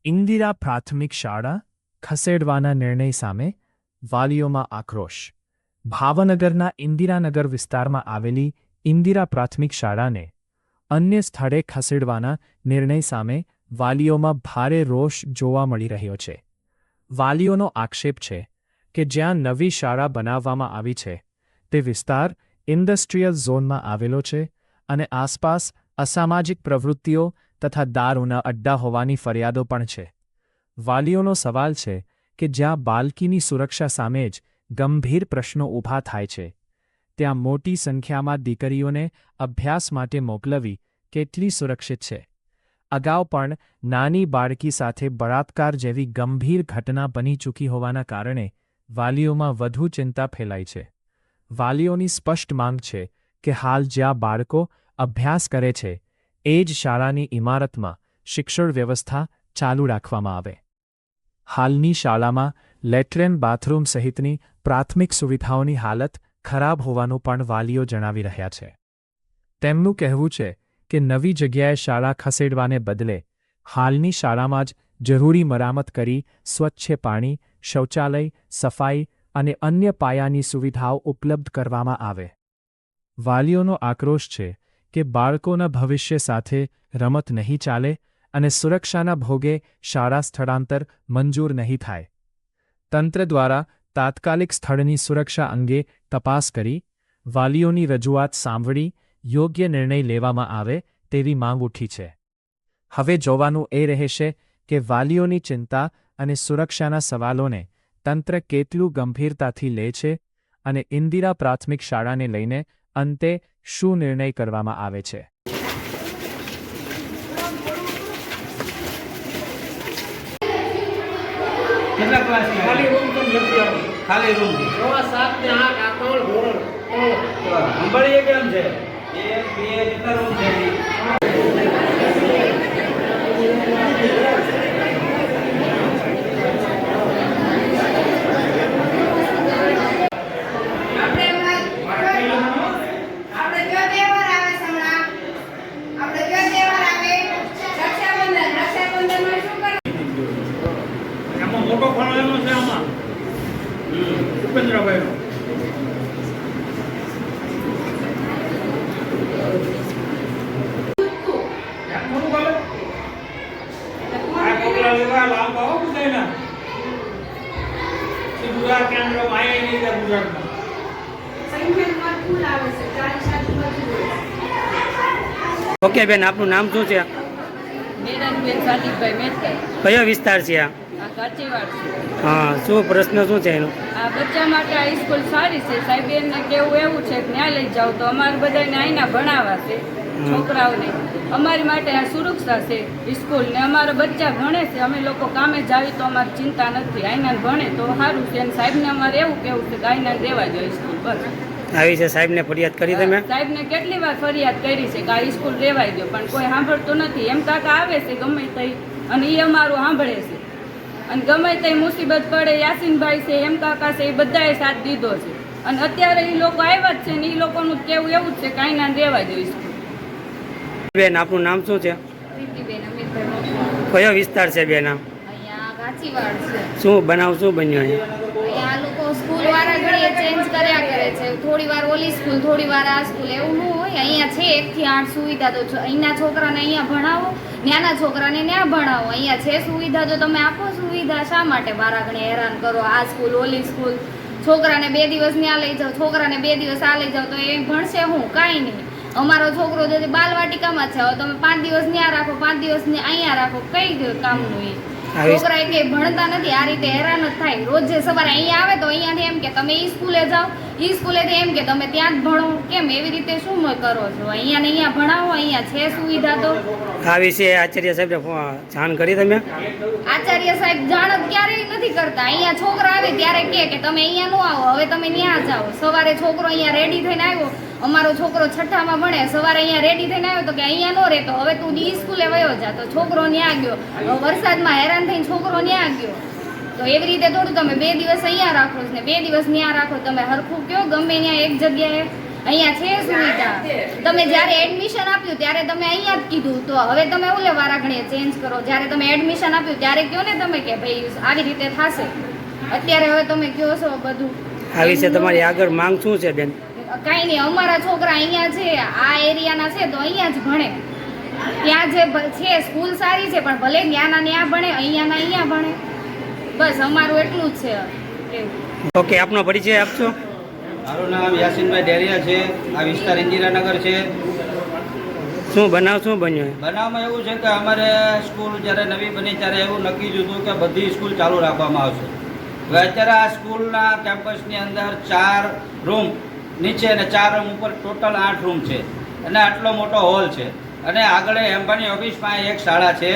ઇન્દિરા પ્રાથમિક શાળા ખસેડવાના નિર્ણય સામે વાલીઓમાં આક્રોશ। ભાવનગરના ઇન્દિરાનગર વિસ્તારમાં આવેલી ઇન્દિરા પ્રાથમિક શાળાને અન્ય સ્થળે ખસેડવાના નિર્ણય સામે વાલીઓમાં ભારે રોષ જોવા મળી રહ્યો છે। વાલીઓનો આક્ષેપ છે કે જ્યાં નવી શાળા બનાવવામાં આવી છે તે વિસ્તાર ઇન્ડસ્ટ્રીયલ ઝોનમાં આવેલો છે અને આસપાસ અસામાજિક પ્રવૃત્તિઓ તથા દારૂના અડ્ડા હોવાની ફરિયાદો પણ છે। વાલીઓનો સવાલ છે કે જ્યાં બાળકીની સુરક્ષા સામે જ ગંભીર પ્રશ્નો ઊભા થાય છે ત્યાં મોટી સંખ્યામાં દીકરીઓને અભ્યાસ માટે મોકલવી કેટલી સુરક્ષિત છે? અગાઉ પણ નાની બાળકી સાથે બળાત્કાર જેવી ગંભીર ઘટના બની ચૂકી હોવાના કારણે વાલીઓમાં વધુ ચિંતા ફેલાઈ છે। વાલીઓની સ્પષ્ટ માંગ છે કે હાલ જ્યાં બાળકો અભ્યાસ કરે છે એ જ શાળાની ઇમારતમાં શિક્ષણ વ્યવસ્થા ચાલુ રાખવામાં આવે। હાલની શાળામાં લેટ્રિન બાથરૂમ સહિતની પ્રાથમિક સુવિધાઓની હાલત ખરાબ હોવાનું પણ વાલીઓ જણાવી રહ્યા છે। તેમનું કહેવું છે કે નવી જગ્યાએ શાળા ખસેડવાને બદલે હાલની શાળામાં જ જરૂરી મરામત કરી સ્વચ્છ પાણી, શૌચાલય, સફાઈ અને અન્ય પાયાની સુવિધાઓ ઉપલબ્ધ કરવામાં આવે। વાલીઓનો આક્રોશ છે કે બાળકોના ભવિષ્ય સાથે રમત નહીં ચાલે અને સુરક્ષાના ભોગે શાળા સ્થળાંતર મંજૂર નહીં થાય। તંત્ર દ્વારા તાત્કાલિક સ્થળની સુરક્ષા અંગે તપાસ કરી વાલીઓની રજૂઆત સાંભળી યોગ્ય નિર્ણય લેવામાં આવે તેવી માંગ ઉઠી છે। હવે જોવાનું એ રહેશે કે વાલીઓની ચિંતા અને સુરક્ષાના સવાલોને તંત્ર કેટલું ગંભીરતાથી લે છે અને ઇન્દિરા પ્રાથમિક શાળાને લઈને અંતે શું નિર્ણય કરવામાં આવે છે। કેટલા ક્લાસ ખાલી રૂમ તો નથી આવો ખાલી રૂમ 7 ને 8 આ 3 ધોરણ અંબળીએ કેમ છે 1 2 કેટલા રૂમ છે મોટો ફોન લેવાનો છે આમાં ઉપેન્દ્રભાઈનો મોટું બોલે આ કોકલા લેવા લાંબા હો બુધાઈના એ ગુજરાત કેન્દ્રમાં આયા નહીં છે ગુજરાતમાં સંખ્યામાં ફૂલ આવે છે 40-60 ઓકે બેન આપનું નામ શું છે? મેરાનબેન સાદિકભાઈ મહેતા। કયો વિસ્તાર છે આ? હા, શું પ્રશ્ન શું છે એનો? આ બચ્ચા માટે આ સ્કૂલ સારી છે સાહેબ, એને કેવું એવું છે કે ત્યાં લઈ જાવ તો અમારે બધાને અહીંના ભણાવવા છે છોકરાઓને, અમારી માટે આ સુરક્ષા છે સ્કૂલ ને અમારા બચ્ચા ભણે છે, અમે લોકો કામે જાવી તો અમારી ચિંતા નથી, અહીંના ભણે તો સારું છે અને સાહેબને અમારે એવું કેવું છે કે અહીંના દેવા જોઈએ સ્કૂલ બસ। આવી છે સાહેબને ફરિયાદ કરી તમે? સાહેબને કેટલી વાર ફરિયાદ કરી છે કે આ સ્કૂલ રેવાઈ ગયો પણ કોઈ સાંભળતું નથી। એમ કાકા આવે છે ગમે તે અને એ અમારું સાંભળે છે અને ગમે તે મુસીબત પડે યાસીનભાઈ છે એમ કાકા છે એ બધાએ સાથ દીધો છે અને અત્યારે એ લોકો આવ્યા જ છે ને એ લોકોનું કેવું એવું જ છે કે અહીંના દેવા જોઈએ છે। બેન આપનું નામ શું છે? પ્રીતિબેન અમિતભાઈ। કયો વિસ્તાર છે બેન? અહીંયા ગાચીવાડ છે। શું બનાવ શું બન્યો અહીંયા? અહીંયા આ લોકો સ્કૂલ વાળા ઘડીએ ચેન્જ કર્યા કરે છે, થોડી વાર ઓલી સ્કૂલ થોડી વાર આ સ્કૂલ, એવું ન હોય। અહીંયા છે 1 થી 8 સુવિધા, તો અહીંના છોકરાને અહીંયા ભણાવો, ત્યાંના છોકરાને ત્યાં ભણાવો। અહીંયા છે સુવિધા તો તમે આપો સુવિધા, શા માટે બારાગણે હેરાન કરો? આ સ્કૂલ ઓલી સ્કૂલ, છોકરાને 2 દિવસ ત્યાં લઈ જાઓ, છોકરાને 2 દિવસ આ લઈ જાઓ તો એ ભણશે હું? કાંઈ નહીં। અમારો છોકરો જો બાલવાટિકામાં છે, હવે તમે 5 દિવસ ત્યાં રાખો, 5 દિવસ અહીંયા રાખો, કઈ કામનું એ? છોકરા કે ભણતા નથી, આ રીતે હેરાન જ થાય। રોજ સવારે અહીંયા આવે તો અહીંયાથી એમ કે તમે ઈ સ્કૂલે જાઓ, ઈ સ્કૂલેથી એમ કે તમે ત્યાં જ ભણો, કેમ એવી રીતે શું કરો છો? અહીંયા ને અહીંયા ભણાવો, અહીંયા છે સુવિધા તો। આ વિશે આચાર્ય સાહેબને જાણ કરી તમે? આચાર્ય સાહેબ જાણ જ ક્યારેય નથી કરતા। અહીંયા છોકરા આવે ત્યારે કે તમે અહીંયા ન આવો, હવે તમે ત્યાં જાઓ। સવારે છોકરો અહીંયા રેડી થઈને આવ્યો, અમારો છોકરો 6ઠ્ઠામાં ભણે, સવારે અહીંયા રેડી થઈને આવ્યો તો કે અહીંયા ન રહેતો, હવે તું ઈ સ્કૂલે વયો જા, તો છોકરો ત્યાં ગયો। વરસાદમાં હેરાન થઈને છોકરો ત્યાં ગયો, તો એવી રીતે થોડું તમે 2 દિવસ અહીંયા રાખો ને 2 દિવસ ત્યાં રાખો, તમે હરખું કયો ગમે ત્યાં એક જગ્યાએ અહીંયા છે સુવિધા. તમે જ્યારે એડમિશન આપ્યું ત્યારે તમે અહીંયા જ કીધું, તો હવે તમે ઓલે વારાઘડીએ ચેન્જ કરો. જ્યારે તમે એડમિશન આપ્યું ત્યારે કહો ને તમે કે ભાઈ આવી રીતે થશે. અત્યારે હવે તમે કહો છો બધું. આ વિશે તમારી આગળ માંગ શું છે બેન? કાંઈ નહીં, અમારા છોકરા અહીંયા છે, આ એરિયાના છે તો અહીંયા જ ભણે. ત્યાં જે છે સ્કૂલ સારી છે, પણ ભલે ત્યાંના ત્યાં ભણે, અહીંયાના અહીંયા ભણે. બસ અમારું એટલું જ છે. ઓકે, આપનો પરિચય આપશો? મારું નામ યાસીનભાઈ ડેરિયા છે. આ વિસ્તાર ઇન્દિરાનગર છે. શું બન્યું? બનાવમાં એવું છે કે અમારે સ્કૂલ જ્યારે નવી બની ત્યારે એવું નક્કી જ હતું કે બધી સ્કૂલ ચાલુ રાખવામાં આવશે. હવે અત્યારે આ સ્કૂલના કેમ્પસની અંદર 4 રૂમ નીચે અને 4 રૂમ ઉપર ટોટલ 8 રૂમ છે અને આટલો મોટો હોલ છે. અને આગળ એમ્બાની ઓફિસ પાસે એક શાળા છે.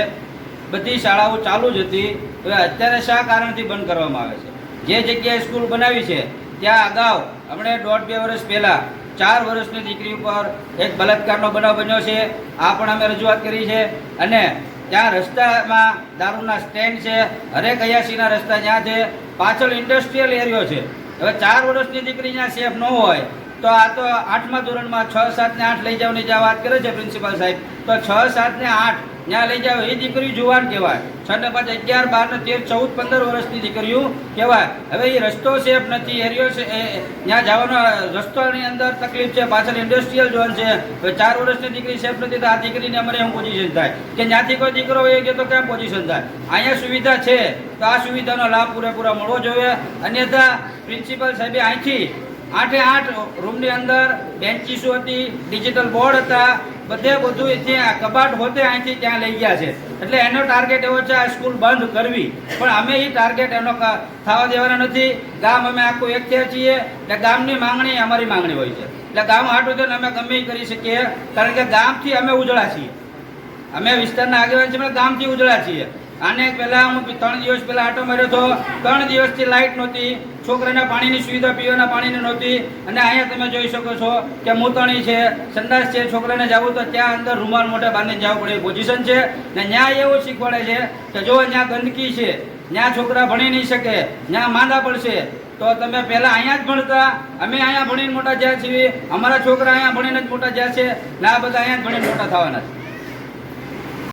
બધી શાળાઓ ચાલુ જ હતી. હવે અત્યારે શા કારણથી બંધ કરવામાં આવે છે? જે જગ્યાએ સ્કૂલ બનાવી છે ત્યાં અગાઉ હમણે 1.5-2 વર્ષ પહેલાં 4 વર્ષની દીકરી ઉપર એક બલાત્કારનો બનાવ બન્યો છે. આ પણ અમે રજૂઆત કરી છે. અને ત્યાં રસ્તામાં દારૂના સ્ટેન્ડ છે, હરેક 81ના રસ્તા જ્યાં છે, પાછળ ઇન્ડસ્ટ્રીયલ એરિયો છે. હવે 4 વર્ષની દીકરી જ્યાં સેફ ન હોય તો આ તો 8મા ધોરણમાં 6, 7 ને 8 લઈ જાવની જ્યાં વાત કરે છે પ્રિન્સિપાલ સાહેબ, તો 6, 7 ને 8 ત્યાં લઈ જાવ એ દીકરી જુવાન કહેવાય. 6 ને 5 11, 12 ને 13, 14, 15 વર્ષની દીકરીઓ કહેવાય. હવે એ રસ્તો સેફ નથી, એરિયો છે, ત્યાં જવાનો રસ્તોની અંદર તકલીફ છે, પાછળ ઇન્ડસ્ટ્રીયલ ઝોન છે. હવે 4 વર્ષની દીકરી સેફ નથી તો આ દીકરીને અમારે શું પોઝિશન થાય? કે ત્યાંથી કોઈ દીકરો હોય કે તો કેમ પોઝિશન થાય? અહીંયા સુવિધા છે તો આ સુવિધાનો લાભ પૂરેપૂરો મળવો જોઈએ. અન્યથા પ્રિન્સિપલ સાહેબે અહીંથી 8 રૂમની અંદર બેન્ચીસો હતી, ડિજિટલ બોર્ડ હતા, બધું ત્યાં કબાટ હોતે અહીંથી ત્યાં લઈ ગયા છે. એટલે એનો ટાર્ગેટ એવો છે આ સ્કૂલ બંધ કરવી, પણ અમે એ ટાર્ગેટ એનો થવા દેવાના નથી. ગામ અમે આખું એક થયા છીએ એટલે ગામની માંગણી અમારી માંગણી હોય છે. એટલે ગામ હાટું તો અમે ગમે એ કરી શકીએ, કારણ કે ગામથી અમે ઉજળા છીએ. અમે વિસ્તારના આગેવાન છીએ, ગામથી ઉજળા છીએ. આને પહેલાં હું 3 દિવસ પહેલાં આટો માર્યો હતો. 3 દિવસથી લાઇટ નહોતી, છોકરાના પાણીની સુવિધા પીવાના પાણીની નહોતી. અને અહીંયા તમે જોઈ શકો છો કે મૂતણી છે, સંડાસ છે. છોકરાને જવું તો ત્યાં અંદર રૂમાલ મોઢે બાંધીને જવું પડે એ પોઝિશન છે. ને ત્યાં એવું શીખવાડે છે કે જો ત્યાં ગંદકી છે, ત્યાં છોકરા ભણી નહીં શકે, ત્યાં માંદા પડશે, તો તમે પહેલાં અહીંયા જ ભણતા. અમે અહીંયા ભણીને મોટા જ્યાં છીએ, અમારા છોકરા અહીંયા ભણીને જ મોટા જ્યાં છે ને આ બધા અહીંયા જ ભણીને મોટા થવાના છે.